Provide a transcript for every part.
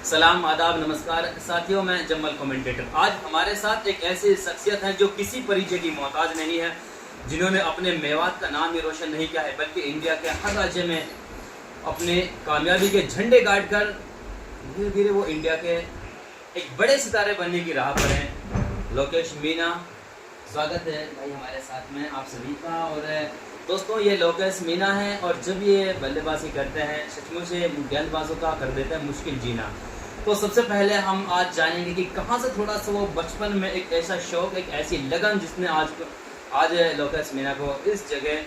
सलाम, आदाब, नमस्कार साथियों, मैं जम्मल कमेंटेटर। आज हमारे साथ एक ऐसी शख्सियत है जो किसी परिचय की मोहताज नहीं है, जिन्होंने अपने मेवात का नाम ही रोशन नहीं किया है, बल्कि इंडिया के हर राज्य में अपने कामयाबी के झंडे गाड़ कर धीरे धीरे वो इंडिया के एक बड़े सितारे बनने की राह पर हैं। लोकेश मीना, स्वागत है भाई हमारे साथ में आप सभी का। और दोस्तों, ये लोकेश मीना है और जब ये बल्लेबाजी करते हैं सचमुच से गेंदबाजों का कर देते हैं मुश्किल जीना। तो सबसे पहले हम आज जानेंगे कि कहाँ से थोड़ा सा वो बचपन में एक ऐसा शौक, एक ऐसी लगन जिसने आज लोकेश मीना को इस जगह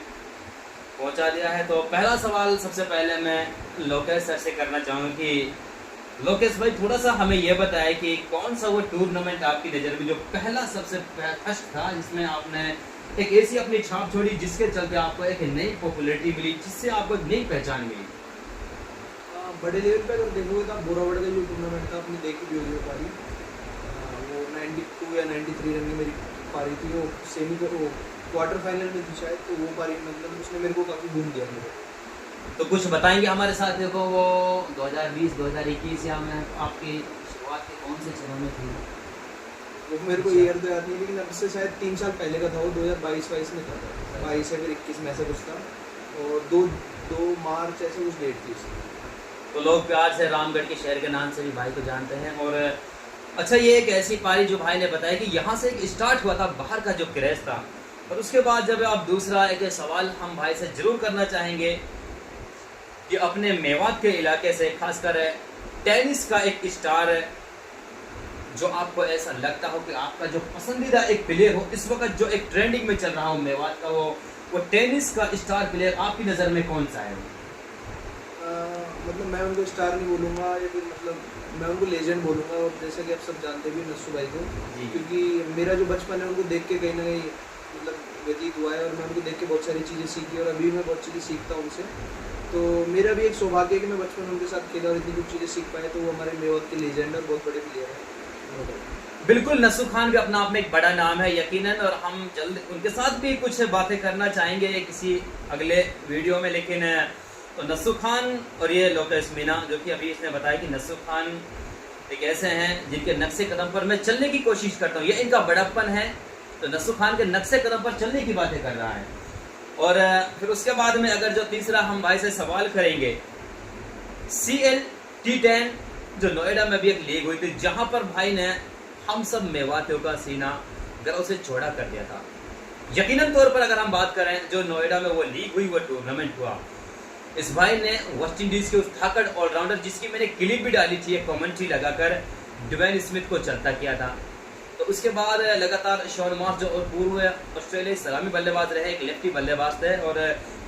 पहुंचा दिया है। तो पहला सवाल सबसे पहले मैं लोकेश सर से करना चाहूँगा कि लोकेश भाई थोड़ा सा हमें यह बताएं कि कौन सा वो टूर्नामेंट आपकी नज़र में जो पहला सबसे फर्स्ट था, जिसमें आपने एक ऐसी अपनी छाप छोड़ी जिसके चलते आपको एक नई पॉपुलैरिटी मिली, जिससे आपको एक नई पहचान मिली। बड़े लेवल पे अगर देखोगे तो बोरावड़ का जो टूर्नामेंट था अपनी देखी भी होगी वो पारी। वो 92 या 93 रन की मेरी पारी थी। वो सेमी को वो क्वार्टर फाइनल में थी शायद, तो वो पारी मतलब उसने मेरे को काफ़ी घूम दिया मेरे। तो कुछ बताएंगे हमारे साथ देखो वो 2020-2021 या में आपकी शुरुआत के कौन से चरणों में थी? वो मेरे को ईयर तो याद नहीं, लेकिन अब से शायद 3 साल पहले का था वो, 2022 में था, 22 या फिर 21 में ऐसा कुछ था। और 2 मार्च ऐसे कुछ डेट थी उसकी। तो लोग प्यार से रामगढ़ के शहर के नाम से भी भाई को जानते हैं। और अच्छा, ये एक ऐसी पारी जो भाई ने बताया कि यहाँ से एक स्टार्ट हुआ था बाहर का जो क्रेज था, और उसके बाद जब आप दूसरा एक सवाल हम भाई से जरूर करना चाहेंगे कि अपने मेवात के इलाके से खासकर टेनिस का एक स्टार जो आपको ऐसा लगता हो कि आपका जो पसंदीदा एक प्लेयर हो इस वक्त जो एक ट्रेंडिंग में चल रहा हो मेवात का, वो टेनिस का स्टार प्लेयर आपकी नज़र में कौन सा है? मतलब मैं उनको स्टार नहीं बोलूँगा, या फिर मतलब मैं उनको लेजेंड बोलूँगा। और जैसा कि आप सब जानते भी नस्सू भाई को, क्योंकि मेरा जो बचपन है उनको देख के कहीं ना कहीं मतलब व्यतीत हुआ है, और मैं उनको देख के बहुत सारी चीज़ें सीखी और अभी मैं बहुत चीज़ें सीखता हूँ उनसे। तो मेरा भी एक सौभाग्य है कि मैं बचपन में उनके साथ खेला और इतनी कुछ चीज़ें सीख पाए। तो वो हमारे मेवात के लेजेंड और बहुत बड़े प्लेयर हैं। बिल्कुल, नस्सू खान भी अपना आप में एक बड़ा नाम है यकीनन, और हम जल्द उनके साथ भी कुछ बातें करना चाहेंगे किसी अगले वीडियो में। लेकिन तो नस्सू खान और ये लोकेश मीना, जो कि अभी इसने बताया कि नस्सू खान एक ऐसे हैं जिनके नक्शे कदम पर मैं चलने की कोशिश करता हूँ, ये इनका बड़प्पन है। तो नस्सू खान के नक्शे कदम पर चलने की बातें कर रहा है। और फिर उसके बाद में अगर जो तीसरा हम भाई से सवाल करेंगे, CL T10 जो नोएडा में भी एक लीग हुई थी, जहां पर भाई ने हम सब मेवातियों का सीना गर्व से चौड़ा कर दिया था। यकीनन तौर पर अगर हम बात करें, जो नोएडा में वो लीग हुई, वो टूर्नामेंट हुआ, इस भाई ने वेस्ट इंडीज के उस थाकड़ ऑलराउंडर, जिसकी मैंने क्लिप भी डाली थी एक कमेंट्री लगाकर, डिवेन स्मिथ को चलता किया था। तो उसके बाद लगातार शॉन मार्श जो और पूर्व ऑस्ट्रेलियाई सलामी बल्लेबाज रहे, एक लेफ्टी बल्लेबाज थे, और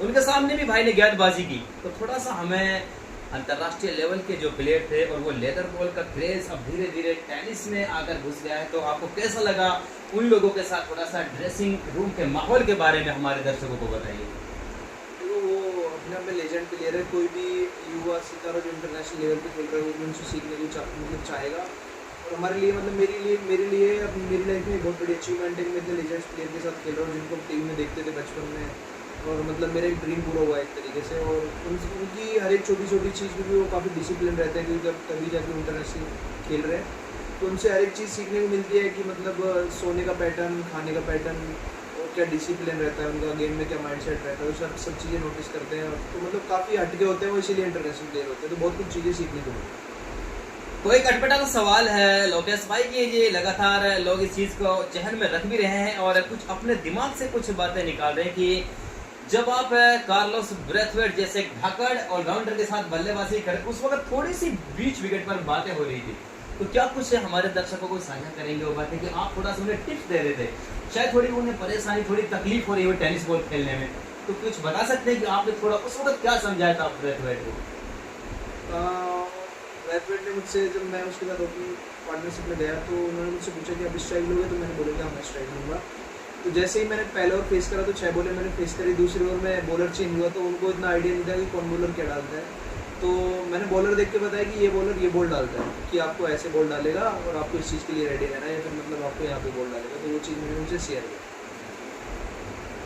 उनके सामने भी भाई ने गेंदबाजी की। तो थोड़ा सा हमें अंतर्राष्ट्रीय लेवल के जो प्लेयर थे और वो लेदर बॉल का क्रेज अब धीरे धीरे टेनिस में आकर घुस गया है, तो आपको कैसा लगा उन लोगों के साथ? थोड़ा सा ड्रेसिंग रूम के माहौल के बारे में हमारे दर्शकों को बताइए। वो अपने आप में लेजेंड प्लेयर है। कोई भी युवा सितारा जो इंटरनेशनल लेवल पे खेल रहा है वो भी उनसे सीखने को मतलब चाहेगा। और हमारे लिए मतलब मेरे लिए मेरी लाइफ में बहुत बड़ी अचीवमेंट है कि मैं इतने लेजेंड्स प्लेयर के साथ खेल रहा हूँ, जिनको टीवी में देखते थे बचपन में। और मतलब मेरा एक ड्रीम पूरा हुआ एक तरीके से। और उनकी हर एक छोटी छोटी चीज़ में भी वो काफ़ी डिसिप्लिन रहते हैं, क्योंकि अब तभी जाके इंटरनेशनल खेल रहे हैं। तो उनसे हर एक चीज़ सीखने को मिलती है कि मतलब सोने का पैटर्न, खाने का पैटर्न, और क्या डिसिप्लिन रहता है उनका, गेम में क्या माइंडसेट रहता है, वो सब चीज़ें नोटिस करते हैं। तो मतलब काफ़ी हटके होते हैं वो, इसीलिए इंटरनेशनल प्लेयर होते हैं। तो बहुत कुछ चीज़ें सीखने को मिलती है। तो एक अटपटा सा सवाल है लोकेश भाई कि ये लगातार लोग इस चीज़ को जहन में रख भी रहे हैं और कुछ अपने दिमाग से कुछ बातें निकाल रहे हैं कि जब आप कार्लोस ब्रेथवेट जैसे धाकड़ ऑलराउंडर के साथ बल्लेबाजी करें, उस वक्त थोड़ी सी बीच विकेट पर बातें हो रही थी। तो क्या कुछ हमारे दर्शकों को साझा करेंगे वो बातें कि आप थोड़ा सा उन्हें टिप्स दे रहे थे, शायद थोड़ी उन्हें परेशानी, थोड़ी तकलीफ हो रही हो टेनिस बॉल खेलने में, तो कुछ बता सकते हैं कि आपने थोड़ा उस वक्त क्या समझाया था ब्रेथवेट को? ब्रेथवेट ने मुझसे, जब मैं उसके साथ अपनी पार्टनरशिप में गया, तो उन्होंने मुझसे पूछा कि आप स्ट्राइक लोगे, तो मैंने बोला कि हाँ मैं स्ट्राइक लूँगा। तो जैसे ही मैंने पहले ओवर फेस करा तो 6 बॉलें मैंने फेस करी। दूसरी ओवर में बॉलर चेंज हुआ, तो उनको इतना आइडिया नहीं था कि कौन बॉलर क्या डालता है। तो मैंने बॉलर देख के बताया कि ये बॉलर ये बॉल डालता है, कि आपको ऐसे बॉल डालेगा और आपको इस चीज़ के लिए रेडी रहना है, या फिर मतलब आपको यहाँ पे बॉल डालेगा। तो वो चीज़ मैंने उनसे शेयर की।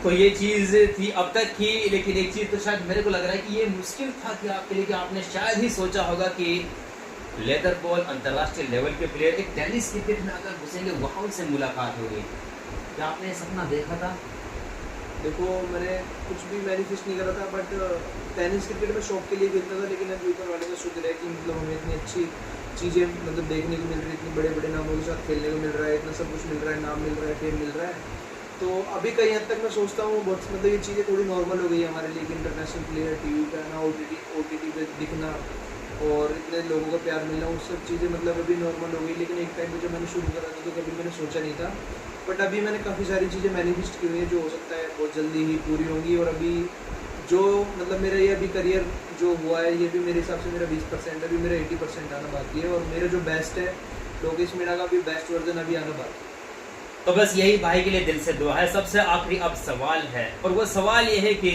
तो ये चीज़ थी अब तक की, लेकिन एक चीज़ तो शायद मेरे को लग रहा है कि ये मुश्किल था कि आपके लिए, कि आपने शायद ही सोचा होगा कि लेदर बॉल अंतर्राष्ट्रीय लेवल के प्लेयर एक टेनिस क्रिकेट में अगर घुसेंगे वहाँ उनसे मुलाकात होगी। क्या आपने सपना देखा था? देखो मैंने कुछ भी मैनिफेस्ट नहीं करा था, बट टेनिस क्रिकेट में शौक के लिए खेलता था, लेकिन अभी ऊपर वाले का शुक्र है कि मतलब हमें इतनी अच्छी चीज़ें मतलब देखने को मिल रही है, इतने बड़े बड़े नामों के साथ खेलने को मिल रहा है, इतना सब कुछ मिल रहा है, नाम मिल रहा है, फेम मिल रहा है। तो अभी कई हद तक मैं सोचता हूँ बहुत मतलब ये चीज़ें थोड़ी नॉर्मल हो गई है हमारे लिए कि इंटरनेशनल प्लेयर टीवी पे आना, OTT पे दिखना और इतने लोगों का प्यार मिलना, वो सब चीज़ें मतलब अभी नॉर्मल हो गई। लेकिन एक टाइम पे जब मैंने शुरू करा था तो कभी मैंने सोचा नहीं था, बट अभी मैंने काफ़ी सारी चीज़ें मैनिफेस्ट की हुई हैं जो हो सकता है बहुत जल्दी ही पूरी होंगी। और अभी जो मतलब मेरा ये अभी करियर जो हुआ है ये भी मेरे हिसाब से मेरा 20% है, अभी मेरा 80% आना बाकी है, और मेरा जो बेस्ट है लोकेश मीणा का भी बेस्ट वर्जन अभी आना बाकी है। तो बस यही भाई के लिए दिल से दुआ है। सबसे आखिरी अब सवाल है, और वो सवाल ये है कि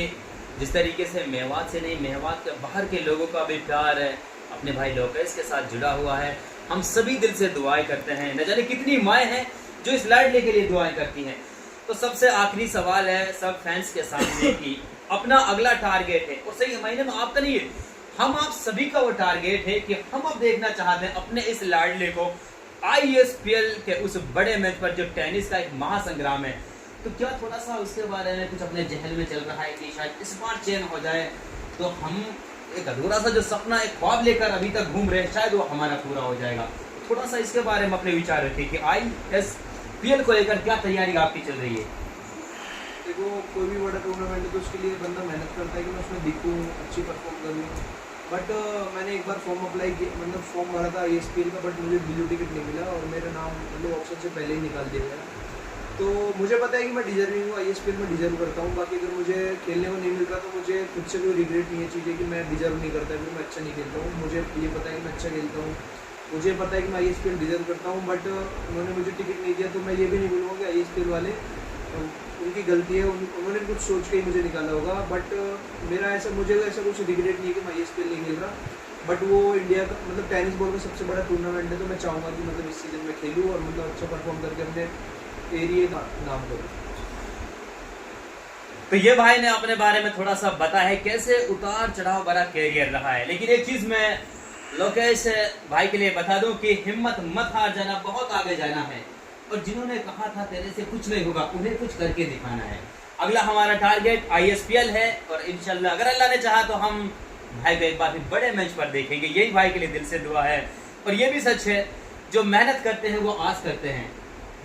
जिस तरीके से मेवात से नहीं मेवात के बाहर के लोगों का भी प्यार है अपने भाई लोकेश के साथ जुड़ा हुआ है, हम सभी दिल से दुआएं करते हैं। न जाने कितनी माएँ हैं जो इस लाडले के लिए दुआएं करती हैं। तो सबसे आखिरी सवाल है सब फैंस के सामने कि अपना अगला टारगेट है, और सही महीने में आपका नहीं है, हम आप सभी का वो टारगेट है कि हम अब देखना चाहते हैं अपने इस लाडले को ISPL के उस बड़े मैच पर जो टेनिस का एक महासंग्राम है। तो क्या थोड़ा सा उसके बारे में कुछ अपने जहन में चल रहा है कि शायद इस बार चेन हो जाए तो हम एक अधूरा सा जो सपना एक ख्वाब लेकर अभी तक घूम रहे हैं शायद वो हमारा पूरा हो जाएगा। थोड़ा सा इसके बारे में अपने विचार रखिए कि ISPL को लेकर क्या तैयारी आपकी चल रही है? देखो कोई भी बड़ा टूर्नामेंट है तो उसके लिए बंदा मेहनत करता है कि मैं उसमें दिखूँ, अच्छी परफॉर्म करूँ। बट मैंने एक बार फॉर्म अप्लाई किया, मतलब फॉर्म भरा था ISPL का, बट मुझे ब्लू टिकट नहीं मिला और मेरा नाम मतलब ऑप्शन से पहले ही निकाल दिया गया। तो मुझे पता है कि मैं डिजर्विंग हूँ, ISPL में डिजर्व करता हूँ। बाकी अगर मुझे खेलने को नहीं मिल रहा तो मुझे खुद से कोई रिग्रेट नहीं है चीज़ें कि मैं डिजर्व नहीं करता, फिर मैं अच्छा नहीं खेलता हूँ। मुझे ये पता है कि मैं अच्छा खेलता हूँ, मुझे पता है कि मैं ISPL डिजर्व करता हूँ। बट उन्होंने मुझे टिकट नहीं दिया तो मैं ये भी नहीं बोलूँगा कि ISPL वाले उनकी गलती है, उन्होंने कुछ सोच के ही मुझे निकाला होगा। बट मेरा ऐसा मुझे ऐसा कुछ रिग्रेट नहीं है कि मैं ISPL नहीं खेल रहा। बट वो इंडिया का मतलब टेनिस बॉल का सबसे बड़ा टूर्नामेंट है, तो मैं चाहूँगा कि मतलब इस सीज़न में खेलूँ और मतलब अच्छा परफॉर्म करके अपने एरिया का नाम करूँ। तो ये भाई ने अपने बारे में थोड़ा सा बताया है कैसे उतार चढ़ाव भरा कैरियर रहा है। लेकिन एक चीज़ मैं लोकेश भाई के लिए बता दूं कि हिम्मत मत हार जाना, बहुत आगे जाना है। और जिन्होंने कहा था तेरे से कुछ नहीं होगा, उन्हें कुछ करके दिखाना है। अगला हमारा टारगेट ISPL है, और इंशाल्लाह अगर अल्लाह ने चाहा तो हम भाई को एक बार बड़े मंच पर देखेंगे। यही भाई के लिए दिल से दुआ है। और ये भी सच है, जो मेहनत करते हैं वो आस करते हैं,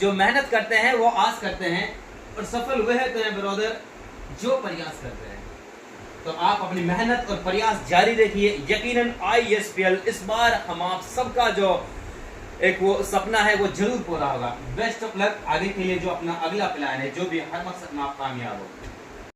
जो मेहनत करते हैं वो आस करते हैं, और सफल हुए हैं तो हैं ब्रदर जो प्रयास करते हैं। तो आप अपनी मेहनत और प्रयास जारी रखिए, यकीनन ISPL इस बार हम आप सबका जो एक वो सपना है वो जरूर पूरा होगा। बेस्ट ऑफ लक आगे के लिए जो अपना अगला प्लान है, जो भी हर मकसद में आप कामयाब हो।